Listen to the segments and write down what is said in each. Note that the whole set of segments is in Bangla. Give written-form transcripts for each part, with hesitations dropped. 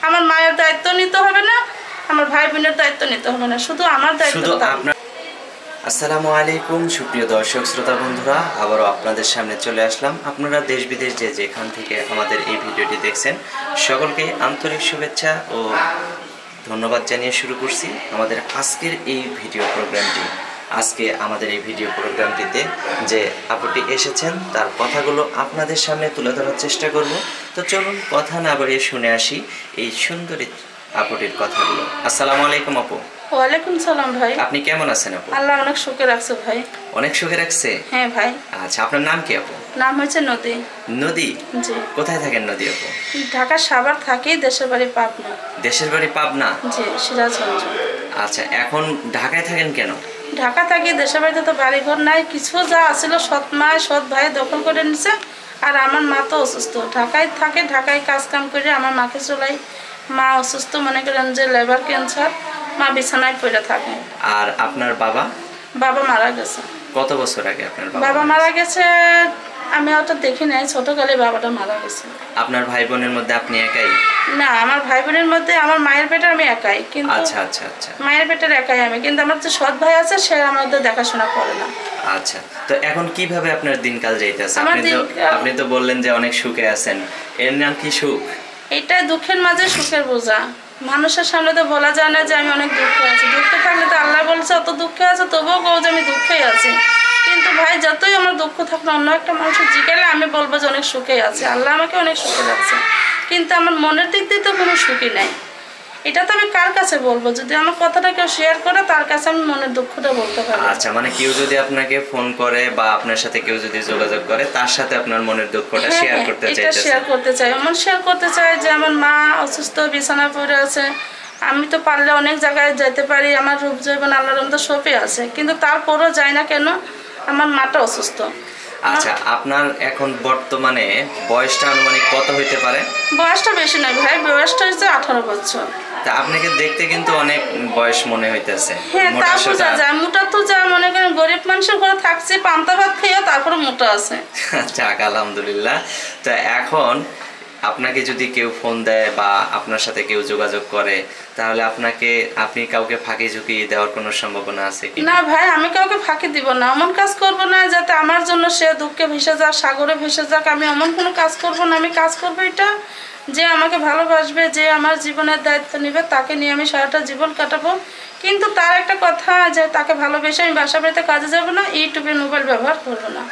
আমার মায়ের দায়িত্ব নিতে হবে না, আমার ভাই বোনের দায়িত্ব নিতে হবে না, শুধু আমার দায়িত্ব। আসসালামু আলাইকুম সুপ্রিয় দর্শক শ্রোতা বন্ধুরা, আবারও আপনাদের সামনে চলে আসলাম। আপনারা দেশ বিদেশ যেখান থেকে আমাদের এই ভিডিওটি দেখছেন সকলকে আন্তরিক শুভেচ্ছা ও ধন্যবাদ জানিয়ে শুরু করছি আমাদের আজকের এই ভিডিও প্রোগ্রামটি। আজকে আমাদের এই ভিডিও প্রোগ্রামটিতে যে আপুটি এসেছেন তার কথাগুলো আপনাদের সামনে তুলে ধরার চেষ্টা করব। তো চলুন কথা না বাড়িয়ে শুনে আসি এই সুন্দরী আপুটির কথাগুলো। আসসালামু আলাইকুম আপু। ওয়ালাইকুম সালাম ভাই। আপনি কেমন আছেন আপু? আল্লাহ অনেক সুখে রাখছে ভাই। অনেক সুখে রাখছে? হ্যাঁ ভাই। আচ্ছা, আপনার নাম কি আপু? নাম হচ্ছে নদী। নদী? জি। কোথায় থাকেন নদী আপু? ঢাকা সাভার থাকি, দেশের বাড়ি পাবনা। দেশের বাড়ি পাবনা? জি, সিরাজগঞ্জ। আচ্ছা, এখন ঢাকায় থাকেন কেন? ঢাকা থাকি, দেশের বাড়িতে তো বাড়িঘর নাই, কিছু যা আছিল সৎ মা সৎ ভাই দখল করে নিছে। আর আমার মা তো অসুস্থ, ঢাকায় থাকে, ঢাকায় কাজ কাম করে আমার মাকে চলাই। মা অসুস্থ, মনে করেন যে লিভার ক্যান্সার, মা বিছানায় পড়ে থাকে। আর আপনার বাবা? বাবা মারা গেছে। কত বছর আগে আপনার বাবা মারা গেছে? আমি ওটা দেখি নাই, ছোটকালে বাবাটা মারা গেছে। আপনার ভাই বোনের মধ্যে আপনি একাই? না, আমার ভাই বোনের মধ্যে আমার মায়ের পেটের আমি একাই, কিন্তু আচ্ছা আচ্ছা আচ্ছা, মায়ের পেটের একাই আমি, কিন্তু আমার যে সৎ ভাই আছে সে আমাদের দেখাশোনা করে না। আচ্ছা, তো এখন কিভাবে আপনার দিনকাল যাইতেছে? আপনি তো বললেন যে অনেক সুখে আছেন, এর নাম কি সুখ? এটা দুঃখের মাঝে সুখের বোঝা। মানুষের সামনে তো বলা যায় না যে আমি অনেক দুঃখে আছি। দুঃখে থাকলে তো আল্লাহ বলছে অত দুঃখে আছে, তবুও কও যে আমি দুঃখেই আছি। কিন্তু ভাই, যতই আমার দুঃখ থাকলে অন্য একটা মানুষের জিজ্ঞাসা আমি বলবো যে অনেক সুখেই আছে, আল্লাহ আমাকে অনেক সুখে রাখছে। কিন্তু আমার মনের দিক দিয়ে তো কোনো সুখই নাই। এটা তো আমি কার কাছে বলবো? যদি আমার কথাটা কেউ শেয়ার করে তার কাছে আমি মনের দুঃখটা বলতে পারি। আচ্ছা, মানে কেউ যদি আপনাকে ফোন করে বা আপনার সাথে কেউ যদি যোগাযোগ করে তার সাথে আপনার মনের দুঃখটা শেয়ার করতে চাইতেছেন? এটা শেয়ার করতে চাই, এমন শেয়ার করতে চাই যে আমার মা অসুস্থ, বিছানায় পড়ে আছে। আমি তো পারলে অনেক জায়গায় যেতে পারি, আমার রূপ জৈবন আল্লাহর রহমতে সবই আছে, কিন্তু তারপরও যাই না কেন, আমার মাটা অসুস্থ। আচ্ছা, আপনার এখন বর্তমানে বয়সটা আনুমানিক কত হইতে পারে? বয়সটা বেশি নয় ভাই, বয়সটা হচ্ছে 18 বছর। তা আপনাকে দেখতে কিন্তু অনেক বয়স মনে হইতেছে। হ্যাঁ, তা বোঝা যায়। মোটা তো যা মনে করেন গরিব মানুষের ঘরে থাকছে, পান্তা ভাত খেয়ে তারপরে মোটা আছে। যাক, আলহামদুলিল্লাহ। তো এখন আপনাকে যদি কেউ ফোন দেয় বা আপনার সাথে কেউ যোগাযোগ করে, তাহলে আপনি কাউকে ফাঁকি ঝুঁকি দেওয়ার কোনো সম্ভাবনা আছে কি? না ভাই, আমি কাউকে ফাঁকি দিব না, এমন কাজ করব না যাতে আমার জন্য সে দুঃখে ভেসে যাক, সাগরে ভেসে যাক। আমি এমন কোনো কাজ করব না। আমি কাজ করবো এটা, যে আমাকে ভালোবাসবে, যে আমার জীবনের দায়িত্ব নেবে, তাকে নিয়ে আমি সারাটা জীবন কাটাবো। কিন্তু তার একটা কথা, যে তাকে ভালোবেসে আমি বাসা বাড়িতে কাজে যাবো না, ইউটিউবে মোবাইল ব্যবহার করবো না।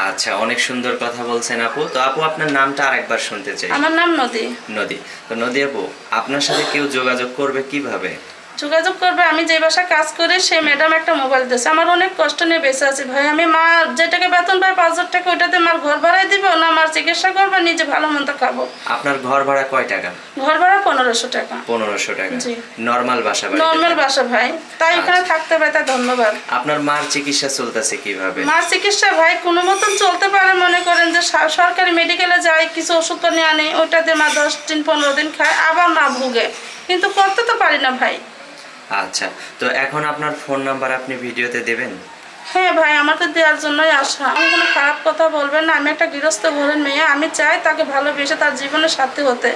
আচ্ছা, অনেক সুন্দর কথা বলছেন আপু। তো আপু, আপনার নামটা আরেকবার শুনতে চাই। আমার নাম নদী। নদী। তো নদী আপু, আপনার সাথে কেউ যোগাযোগ করবে কিভাবে? যোগাযোগ করবে, আমি যে বাসায় কাজ করি সেই ম্যাডাম একটা মোবাইল দিয়েছে। আমার অনেক কষ্ট নিয়ে বেঁচে আছি ভাই। আমি মা যেটাকে বেতন পাই 5,000 টাকা, ওইটাতে মার ঘর ভাড়াই দিব না, মার চিকিৎসা করবো, নিজে ভালো মন্দ খাবো। আপনার ঘর ভাড়া কয় টাকা? ঘর ভাড়া 1500 টাকা। 1500 টাকা? জি। নরমাল বাসা? নরমাল বাসা ভাই, তাই এখানে থাকতে পাই, তাই ধন্যবাদ। আপনার মার চিকিৎসা চলতেছে কিভাবে? মার চিকিৎসা ভাই কোনো মতন চলতে পারে। মনে করেন যে সরকারি মেডিকেলে যাই, কিছু ওষুধ নিয়ে আনি, ওইটাতে মা 10 দিন 15 দিন খায়, আবার মা ভুগে, কিন্তু করতে তো পারি না ভাই। আচ্ছা, তো এখন আপনার ফোন নাম্বার আপনি ভিডিওতে দেবেন? হ্যাঁ ভাই, আমার তো দেওয়ার জন্যই আসা। আমি কোনো খারাপ কথা বলবেন না। আমি একটা গৃহস্থ ঘরের মেয়ে, আমি চাই তাকে ভালোবেসে তার জীবনের সাথী হতে,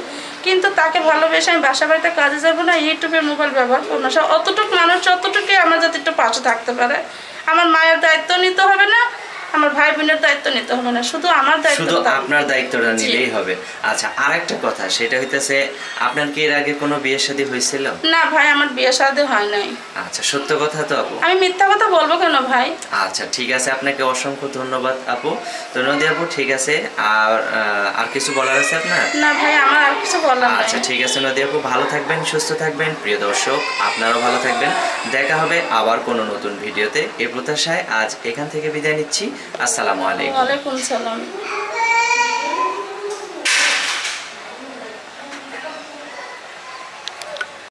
কিন্তু তাকে ভালোবেসে আমি বাসা বাড়িতে কাজে যাবো না, ইউটিউবে মোবাইল ব্যবহার করবো না। অতটুকু মানুষ, অতটুকুই আমার যাতে একটু পাশে থাকতে পারে। আমার মায়ের দায়িত্ব নিতে হবে না, আমার ভাই বোনের দায়িত্ব নিতে হবে না, শুধু আমার দায়িত্ব, শুধু আপনার দায়িত্বটা নিলেই হবে। আচ্ছা, আরেকটা কথা, সেটা হইতেছে আপনার কি এর আগে কোনো বিয়ে শাদী হয়েছিল? না ভাই, আমার বিয়ে শাদী হয় নাই। আচ্ছা, সত্য কথা তো আপু? আমি মিথ্যা কথা বলবো কেন ভাই? আচ্ছা, ঠিক আছে, আপনাকে অসংখ্য ধন্যবাদ আপু। তো নদী আপু, ঠিক আছে, আর কিছু বলার আছে আপনার? না ভাই, আমার আর কিছু বলার নাই। আচ্ছা, ঠিক আছে নদী আপু, ভালো থাকবেন, সুস্থ থাকবেন। প্রিয় দর্শক, আপনারাও ভালো থাকবেন। দেখা হবে আবার কোনো নতুন ভিডিওতে। এই প্রত্যাশায় আজ এখান থেকে বিদায় নিচ্ছি। আসসালামু আলাইকুম। ওয়ালাইকুম সালাম।